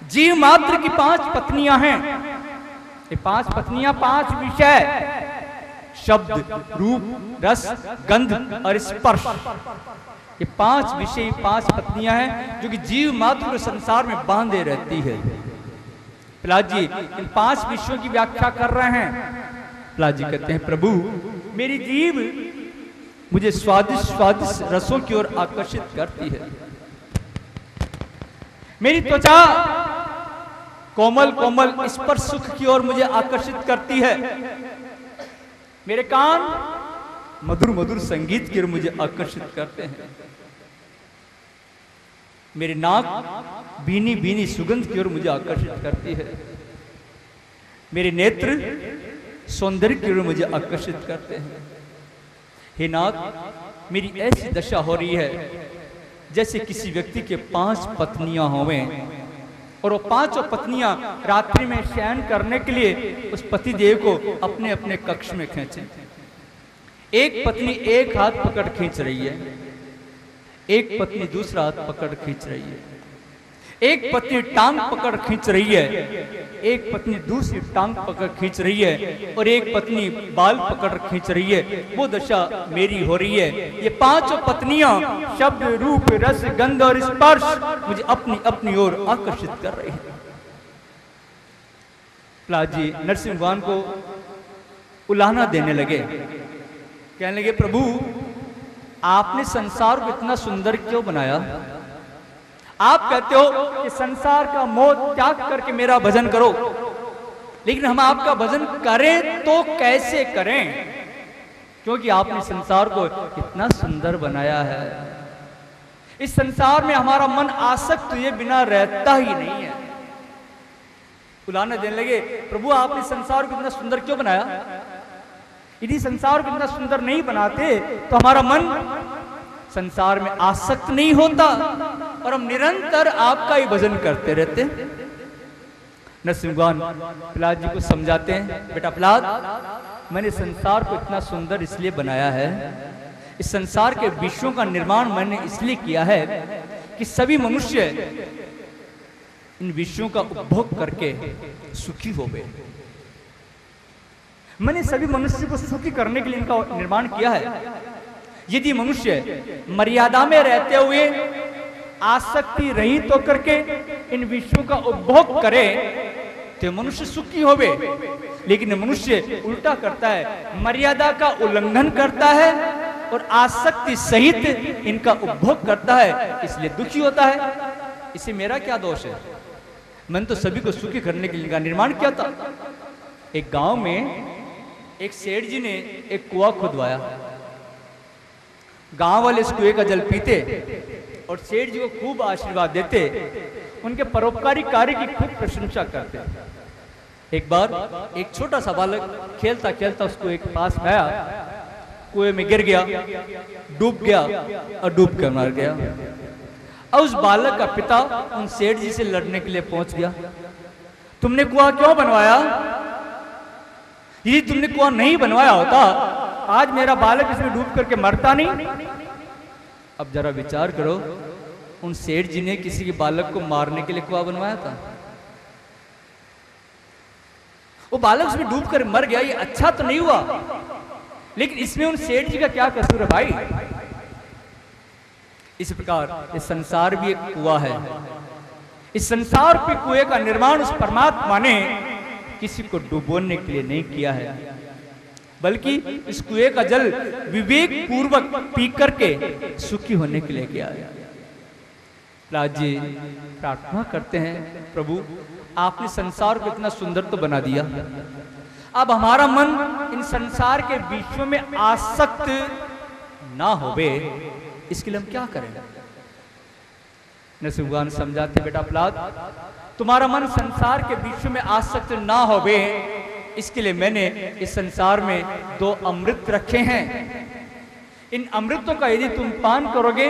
जीव मात्र की 5 पत्नियां हैं। ये 5 पत्नियां 5 विषय, शब्द, रूप, रस, गंध और स्पर्श, ये 5 विषय 5 पत्नियां हैं जो कि जीव मात्र को संसार में बांधे रहती है। प्रहलाद जी इन 5 विषयों की व्याख्या कर रहे हैं। प्रहलाद जी कहते हैं, प्रभु मेरी जीव मुझे स्वादिष्ट स्वादिष्ट रसों की ओर आकर्षित करती है। मेरी त्वचा कोमल कोमल स्पर्श सुख की ओर मुझे आकर्षित करती है। मेरे कान मधुर मधुर संगीत की ओर मुझे आकर्षित करते हैं। मेरी नाक भीनी भीनी सुगंध की ओर मुझे आकर्षित करती है। मेरे नेत्र सौंदर्य की ओर मुझे आकर्षित करते हैं। हे नाथ, मेरी ऐसी दशा हो रही है जैसे किसी व्यक्ति के 5 पत्नियां होवें और वो 5 पत्नियां रात्रि में शयन करने के लिए उस पति देव को अपने अपने कक्ष में खींचे। एक पत्नी एक हाथ पकड़ खींच रही है, एक पत्नी दूसरा हाथ पकड़ खींच रही है, एक पत्नी टांग पकड़ खींच रही है, एक पत्नी दूसरी टांग पकड़ खींच रही है और एक पत्नी बाल पकड़ खींच रही है। वो दशा मेरी हो रही है। ये 5 पत्नियां शब्द, रूप, रस, गंध और स्पर्श मुझे अपनी अपनी ओर आकर्षित कर रही है। प्रहलाद जी नरसिंह भगवान को उलाहना देने लगे, कहने लगे, प्रभु आपने संसार को इतना सुंदर क्यों बनाया? आप कहते हो कि संसार का मोह त्याग करके मेरा भजन करो, लेकिन हम आपका भजन करें तो कैसे करें? क्योंकि आपने संसार को इतना सुंदर बनाया है। इस संसार में हमारा मन आसक्त हुए बिना रहता ही नहीं है। उलाहना देने लगे, प्रभु आपने संसार को इतना सुंदर क्यों बनाया? यदि संसार को इतना सुंदर नहीं बनाते तो हमारा मन संसार में आसक्त नहीं होता और हम निरंतर आपका ही भजन करते रहते। नरसिंह भगवान प्रहलाद जी को समझाते हैं, बेटा प्रहलाद, मैंने संसार को इतना सुंदर इसलिए बनाया है, इस संसार के विषयों का निर्माण मैंने इसलिए किया है कि सभी मनुष्य इन विषयों का उपभोग करके सुखी हो गए। मैंने सभी मनुष्य को सुखी करने के लिए इनका निर्माण किया है। यदि मनुष्य मर्यादा में रहते हुए आसक्ति रहित होकर के इन विषयों का उपभोग करे तो मनुष्य सुखी होवे, लेकिन मनुष्य उल्टा करता है, मर्यादा का उल्लंघन करता है और आसक्ति सहित इनका उपभोग करता है, इसलिए दुखी होता है। इसे मेरा क्या दोष है? मैंने तो सभी को सुखी करने के लिए इनका निर्माण किया था। एक गांव में एक सेठ जी ने एक कुआं खुदवाया। गांव वाले इस कुएं का जल पीते और सेठ जी को खूब आशीर्वाद देते, उनके परोपकारी कार्य की खूब प्रशंसा करते। एक बार एक छोटा सा बालक खेलता खेलता उस कुएं के पास गया, कुएं में गिर गया, डूब गया और डूब कर मर गया। और उस बालक का पिता उन सेठ जी से लड़ने के लिए पहुंच गया, तुमने कुआं क्यों बनवाया? यदि तुमने कुआं नहीं बनवाया होता आज मेरा बालक इसमें डूब करके मरता नहीं। अब जरा विचार करो, उन सेठ जी ने किसी के बालक को मारने के लिए कुआं बनवाया था? वो बालक उसमें डूब कर मर गया, ये अच्छा तो नहीं हुआ, लेकिन इसमें उन सेठ जी का क्या कसूर है भाई? इस प्रकार ये संसार भी एक कुआं है। इस संसार के कुएं का निर्माण उस परमात्मा ने किसी को डुबोने के लिए नहीं किया है, बल्कि इस कुएं का जल विवेक पूर्वक पी करके सुखी होने के लिए किया है। प्रहलाद जी प्रार्थना करते हैं, प्रभु आपने संसार को इतना सुंदर तो बना दिया, अब हमारा मन इन संसार के विषयों में आसक्त ना होवे, इसके लिए हम क्या करें? नरसिंह भगवान समझाते, बेटा प्रहलाद, तुम्हारा मन संसार के विषयों में आसक्त ना होवे, इसके लिए मैंने इस संसार में 2 अमृत रखे हैं। इन अमृतों का यदि तुम पान करोगे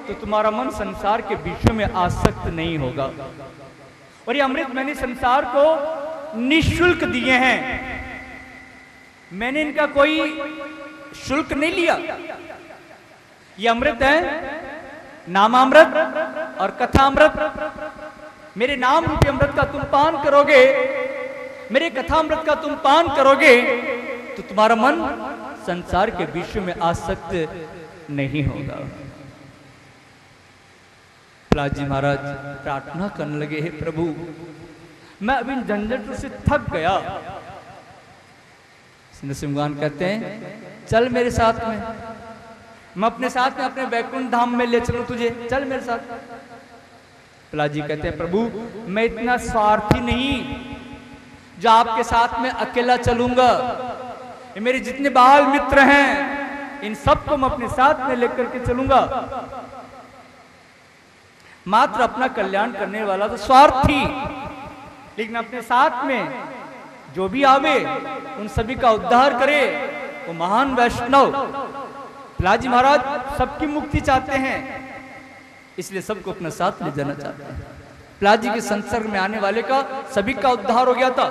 तो तुम्हारा मन संसार के विषयों में आसक्त नहीं होगा। और ये अमृत मैंने संसार को निःशुल्क दिए हैं, मैंने इनका कोई शुल्क नहीं लिया। ये अमृत है नामामृत और कथामृत। मेरे नाम रूपी अमृत का तुम पान करोगे, मेरे कथामृत का तुम पान करोगे, तो तुम्हारा मन संसार के विषय में आसक्त नहीं होगा। प्रहलाद जी महाराज प्रार्थना करने लगे, हे प्रभु, मैं अभी झंझटों से थक गया। नरसिंह भगवान कहते हैं, चल मेरे साथ में, मैं अपने साथ में अपने वैकुंठ धाम में ले चलूं तुझे, चल मेरे साथ। प्रहलाद जी कहते हैं, प्रभु मैं इतना स्वार्थी नहीं जो आपके साथ में अकेला चलूंगा। ये मेरे जितने बाल मित्र हैं इन सबको मैं अपने साथ में लेकर के चलूंगा। मात्र अपना कल्याण करने वाला तो स्वार्थी, लेकिन अपने साथ में जो भी आवे उन सभी का उद्धार करे वो महान वैष्णव। प्रहलाद जी महाराज सबकी मुक्ति चाहते हैं, इसलिए सबको अपने साथ ले जाना चाहते हैं। प्रहलाद जी के संसर्ग में आने वाले का सभी का उद्धार हो गया था।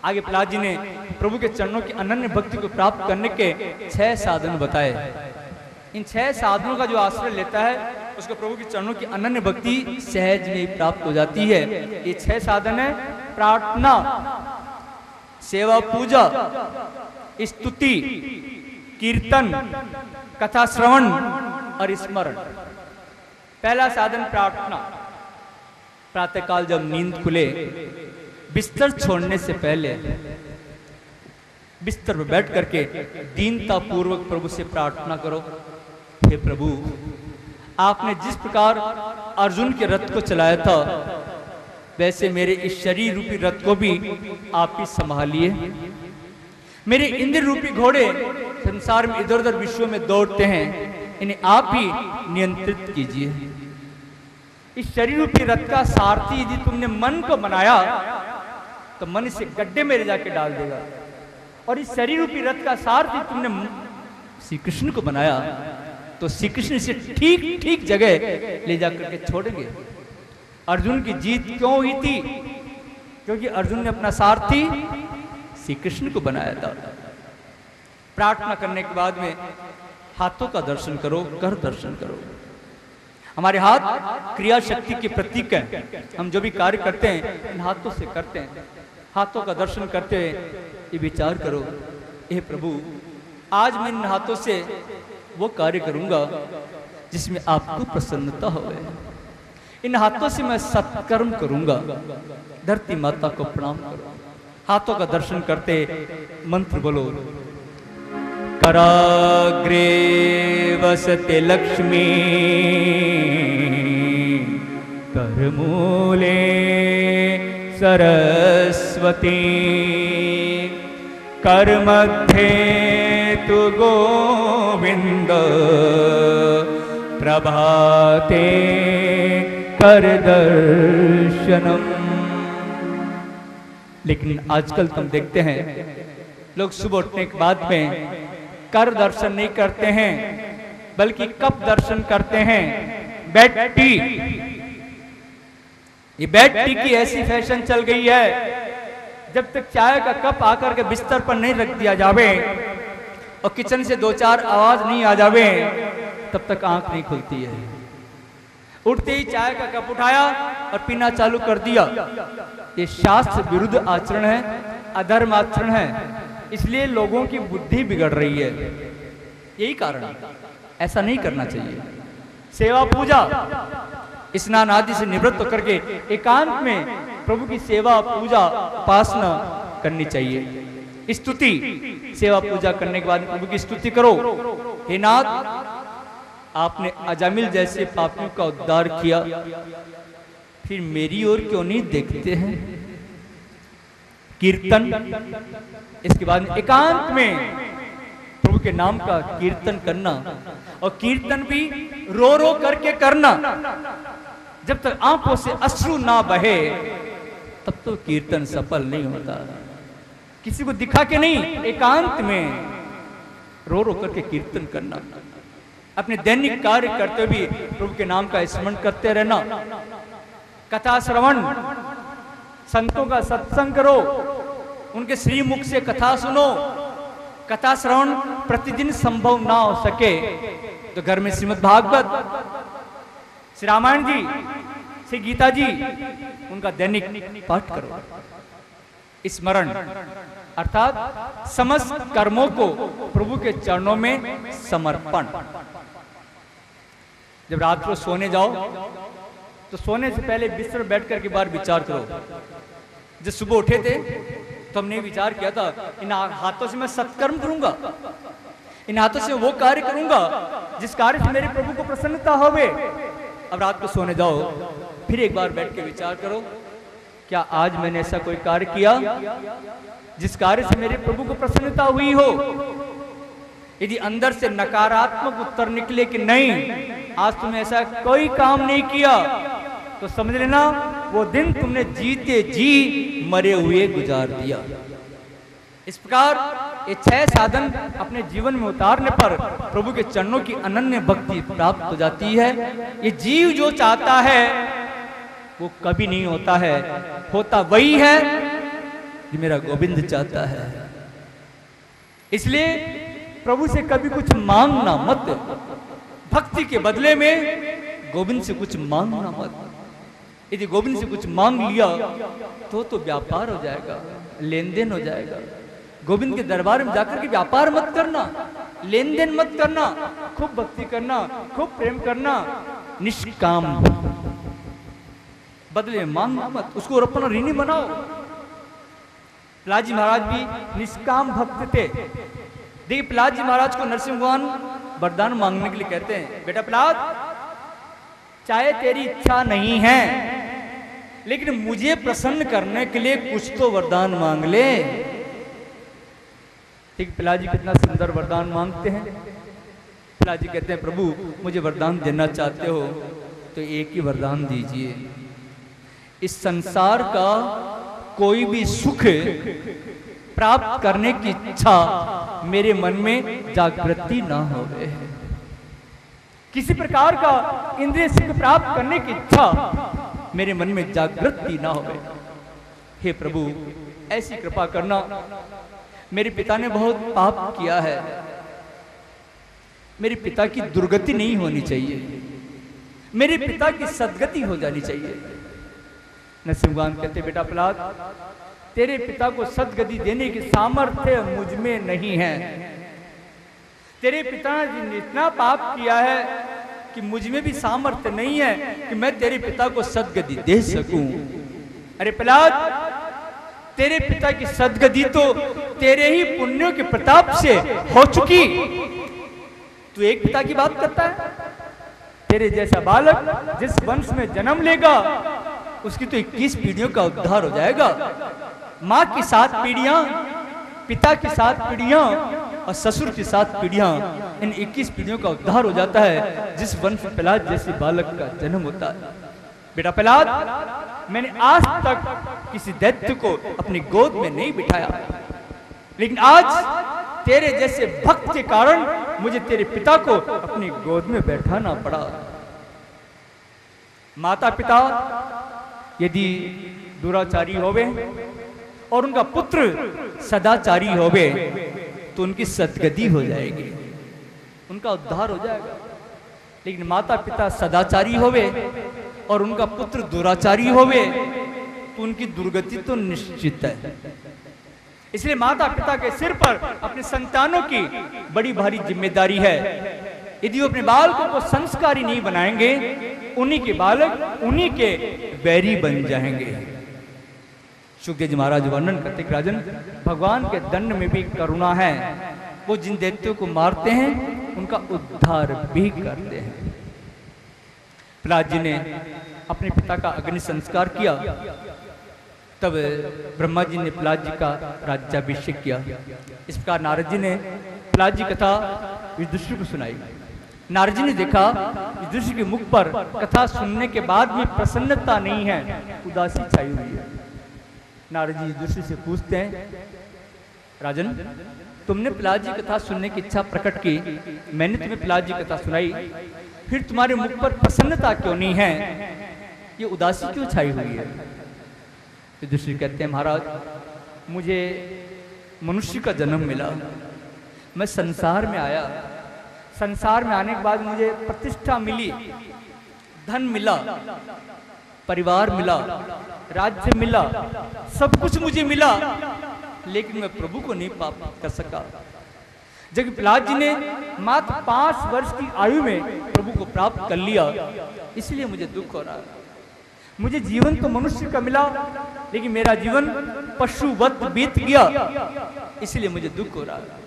आगे प्रहलाद जी ने प्रभु के चरणों की अनन्य भक्ति को प्राप्त करने के 6 साधन बताए। इन 6 साधनों का जो आश्रय लेता है उसको प्रभु के चरणों की अनन्य भक्ति सहज में ही प्राप्त हो जाती है। ये 6 साधन है: प्रार्थना, सेवा पूजा, स्तुति, कीर्तन, कथा श्रवण और स्मरण। पहला साधन प्रार्थना। प्रातःकाल जब नींद खुले, बिस्तर छोड़ने से पहले बिस्तर पर बैठ करके दीनता पूर्वक प्रभु से प्रार्थना करो, हे प्रभु, आपने जिस प्रकार अर्जुन के रथ को चलाया था वैसे मेरे इस शरीर रूपी रथ को भी आप ही संभालिए। मेरे इंद्र रूपी घोड़े संसार में इधर उधर विश्व में दौड़ते हैं, इन्हें आप ही नियंत्रित कीजिए। इस शरीर रूपी रथ का सारथी यदि तुमने मन को बनाया तो मन इसे गड्ढे में ले जाके डाल देगा, और इस शरीर रूपी रथ का सारथी तुमने श्री कृष्ण को बनाया तो श्री कृष्ण इसे ठीक ठीक जगह ले जाकर के छोड़ेंगे। अर्जुन की जीत क्यों हुई थी? क्योंकि अर्जुन ने अपना सारथी श्री कृष्ण को बनाया था। प्रार्थना करने के बाद में हाथों का दर्शन करो, कर दर्शन करो। हमारे हाथ क्रिया शक्ति के प्रतीक है। हम जो भी कार्य करते हैं इन हाथों से करते हैं। हाथों का दर्शन करते हुए ये विचार करो, हे प्रभु, आज मैं इन हाथों से वो कार्य करूंगा जिसमें आपको प्रसन्नता हो। इन हाथों से मैं सत्कर्म करूंगा, धरती माता को प्रणाम करो। हाथों का दर्शन करते मंत्र बोलो, कराग्रे वसते लक्ष्मी, करमूले सरस्वती, करमध्ये तु गोविंद, प्रभाते कर दर्शनम। लेकिन आजकल तुम देखते हैं लोग सुबह उठने के बाद में कर दर्शन नहीं करते हैं, बल्कि कप दर्शन करते हैं। बेड टी, ये बेड टी की ऐसी फैशन चल गई है, जब तक चाय का कप आकर के बिस्तर पर नहीं रख दिया जावे और किचन से 2-4 आवाज नहीं आ जावे तब तक आंख नहीं खुलती है। उठते ही चाय का कप उठाया और पीना चालू कर दिया। ये शास्त्र विरुद्ध आचरण है, अधर्म आचरण है, इसलिए लोगों की बुद्धि बिगड़ रही है। यही कारण है, ऐसा नहीं करना चाहिए। सेवा पूजा, स्नान आदि से निवृत्त होकर के एकांत में प्रभु की सेवा पूजा उपासना करनी चाहिए। स्तुति, सेवा पूजा करने के बाद प्रभु की स्तुति करो। हे नाथ, आपने अजामिल जैसे पापियों का उद्धार किया, फिर मेरी ओर क्यों नहीं देखते हैं। कीर्तन, इसके बाद एकांत में प्रभु के नाम का कीर्तन करना, और कीर्तन भी रो रो करके करना। जब तक आंखों से अश्रु ना बहे तब तो कीर्तन सफल नहीं होता। किसी को दिखा के नहीं, एकांत में रो रो करके कीर्तन करना। अपने दैनिक कार्य करते भी प्रभु के नाम का स्मरण करते रहना। कथा श्रवण, संतों का सत्संग करो, उनके श्री मुख से कथा सुनो। कथा श्रवण प्रतिदिन संभव ना हो सके तो घर में श्रीमद् भागवत, श्री रामायण जी, श्री गीता जी उनका दैनिक पाठ करो। स्मरण अर्थात समस्त कर्मों को प्रभु के चरणों में समर्पण। जब रात को सोने जाओ तो सोने से पहले बिस्तर बैठ कर के बार विचार करो। जब सुबह उठे थे तो हमने विचार किया था इन हाथों से मैं सत्कर्म करूंगा, इन हाथों से वो कार्य करूंगा जिस कार्य से मेरे प्रभु को प्रसन्नता होवे। अब रात को सोने जाओ, फिर एक बार बैठ के विचार करो, क्या आज मैंने ऐसा कोई कार्य किया जिस कार्य से मेरे प्रभु को प्रसन्नता हुई हो। यदि अंदर से नकारात्मक उत्तर निकले कि नहीं आज तुमने ऐसा कोई काम नहीं किया, तो समझ लेना वो दिन तुमने जीते जी मरे हुए गुजार दिया। इस प्रकार ये 6 साधन अपने जीवन में उतारने पर प्रभु के चरणों की अनन्य भक्ति प्राप्त हो जाती है। ये जीव जो चाहता है वो कभी नहीं होता है, होता वही है जो मेरा गोविंद चाहता है। इसलिए प्रभु से कभी कुछ मांगना मत, भक्ति के बदले में गोविंद से कुछ मांगना मत। यदि गोविंद से कुछ मांग लिया तो व्यापार हो जाएगा, लेन देन हो जाएगा। गोविंद के दरबार में जाकर के व्यापार मत करना, लेन देन मत करना, खूब भक्ति करना, खूब प्रेम करना, निष्काम बदले में मांगना मत, उसको अपना ऋणी बनाओ। प्रहलाद जी महाराज भी निष्काम भक्त थे। देखिए प्रहलाद जी महाराज को नरसिंह भगवान वरदान मांगने के लिए कहते हैं, बेटा प्रहलाद चाहे तेरी इच्छा नहीं है लेकिन मुझे प्रसन्न करने के लिए कुछ तो वरदान मांग ले। ठीक प्रहलाद जी कितना सुंदर वरदान मांगते हैं। प्रहलाद जी कहते हैं प्रभु मुझे वरदान देना चाहते हो तो एक ही वरदान दीजिए, इस संसार का कोई भी सुख प्राप्त करने की इच्छा मेरे मन में जागृति ना होवे। किसी प्रकार का इंद्रिय सुख प्राप्त करने की इच्छा मेरे मन में जागृति ना होवे। हे प्रभु ऐसी कृपा करना, मेरे पिता ने बहुत पाप किया है, मेरे पिता की दुर्गति नहीं होनी चाहिए, मेरे पिता की सद्गति हो जानी चाहिए। नरसिंह भगवान कहते बेटा प्रहलाद तेरे पिता को सद्गति देने की सामर्थ्य मुझ में नहीं है। तेरे पिताजी ने इतना पाप किया है कि मुझ में भी सामर्थ्य नहीं है कि मैं तेरे पिता को सद्गति दे सकूं। अरे प्रहलाद तेरे पिता की सद्गति तो तेरे ही पुण्यों के प्रताप से हो चुकी। तू एक पिता की बात करता है? तेरे जैसा बालक जिस वंश में जन्म लेगा उसकी तो 21 पीढ़ियों का उद्धार हो जाएगा। माँ की 7 पीढ़ियां, पिता की 7 पीढ़ियां और ससुर की 7 पीढ़ियां, इन 21 पीढ़ियों का उद्धार हो जाता है जिस वंश में प्रहलाद जैसे बालक का जन्म होता है। बेटा प्रहलाद मैंने आज तक किसी दैत्य को अपनी गोद में नहीं बिठाया, लेकिन आज तेरे जैसे भक्त के कारण मुझे तेरे पिता को अपनी गोद में बैठाना पड़ा। माता पिता यदि दुराचारी होवे और उनका पुत्र सदाचारी होवे तो उनकी सद्गति हो जाएगी, उनका उद्धार हो जाएगा। लेकिन माता पिता सदाचारी होवे और उनका पुत्र दुराचारी होवे तो उनकी दुर्गति तो निश्चित है। इसलिए माता पिता के सिर पर अपने संतानों की बड़ी भारी जिम्मेदारी है। यदि वो अपने बालकों को संस्कारी नहीं बनाएंगे, उन्हीं के बालक उन्हीं के बैरी बन जाएंगे। सुखदेव जी महाराज वर्णन करते कि राजन भगवान के दंड में भी करुणा है, वो जिन दैत्यों को मारते हैं उनका उद्धार भी करते हैं। प्रहलाद जी ने अपने पिता का अग्नि संस्कार किया, तब ब्रह्मा जी ने प्रहलाद जी का राज्याभिषेक किया। इस प्रकार नारद जी ने प्रहलाद जी कथा युधिष्ठिर को सुनाई। नारद जी ने देखा युधिष्ठिर के मुख पर कथा सुनने के बाद भी प्रसन्नता नहीं है, उदासी छाई हुई है। नारद जी युधिष्ठिर से पूछते हैं राजन तुमने प्रहलाद जी कथा सुनने की इच्छा प्रकट की, मैंने तुम्हें प्रहलाद जी कथा सुनाई, फिर तुम्हारे मुख पर प्रसन्नता क्यों नहीं है, ये उदासी क्यों छाई हुई है? युधिष्ठिर कहते हैं महाराज मुझे मनुष्य का जन्म मिला, मैं संसार में आया, संसार में आने के बाद मुझे प्रतिष्ठा मिली, धन मिला, परिवार मिला, राज्य मिला, सब कुछ मुझे मिला, लेकिन मैं प्रभु को नहीं प्राप्त कर सका। जब प्रहलाद जी ने मात्र 5 वर्ष की आयु में प्रभु को प्राप्त कर लिया, इसलिए मुझे दुख हो रहा है। मुझे जीवन तो मनुष्य का मिला, लेकिन मेरा जीवन पशुवत बीत गया, इसलिए मुझे दुख हो रहा है।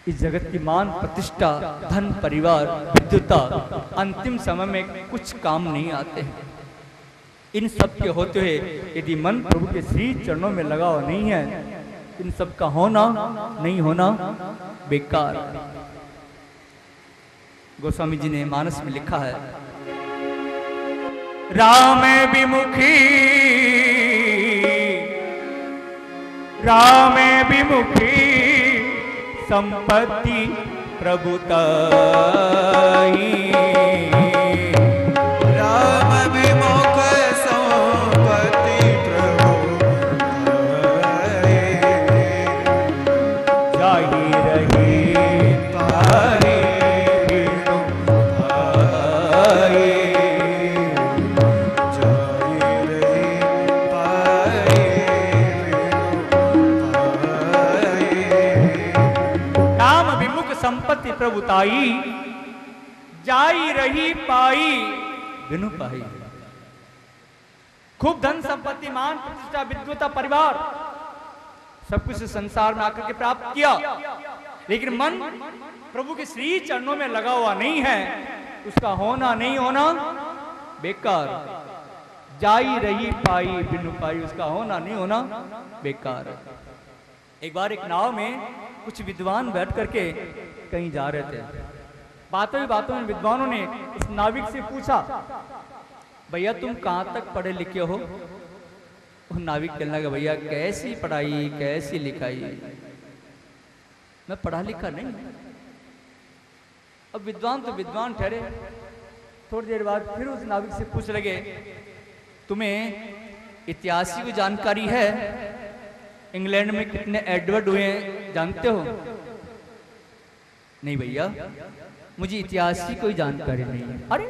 इस जगत की मान प्रतिष्ठा, धन, परिवार, विद्युता अंतिम समय में कुछ काम नहीं आते हैं। इन सब के होते हुए यदि मन प्रभु के श्री चरणों में लगा हुआ नहीं है, इन सब का होना नहीं होना बेकार। गोस्वामी जी ने मानस में लिखा है, राम विमुखी, राम विमुखी संपत्ति प्रभुताई, राम विमुख संपत्ति प्रभुताई, जाहि रही तारी विनु पाए, जाहि रही पाए विनु पाए। नाम विमुख संपत्ति प्रभुताई, जाई रही पाई बिनु पाई। खूब धन संपत्ति, मान प्रतिष्ठा, विद्वता, परिवार, सब कुछ संसार में आकर के प्राप्त किया, लेकिन मन प्रभु के श्री चरणों में लगा हुआ नहीं है, उसका होना नहीं होना बेकार। जाई रही पाई बिनु पाई, उसका होना नहीं होना बेकार। एक बार एक नाव में कुछ विद्वान बैठ करके कहीं जा रहे थे। बातों ही बातों में विद्वानों ने उस नाविक से पूछा, भैया तुम कहाँ तक पढ़े लिखे हो? वो नाविक कहने लगा, भैया कैसी पढ़ाई कैसी लिखाई, मैं पढ़ा लिखा नहीं। अब विद्वान तो विद्वान ठहरे। थोड़ी देर बाद फिर उस नाविक से पूछ लगे, तुम्हें इतिहास की जानकारी है? इंग्लैंड में कितने एडवर्ड हुए हैं जानते हो? नहीं भैया, मुझे इतिहास की कोई जानकारी नहीं है। अरे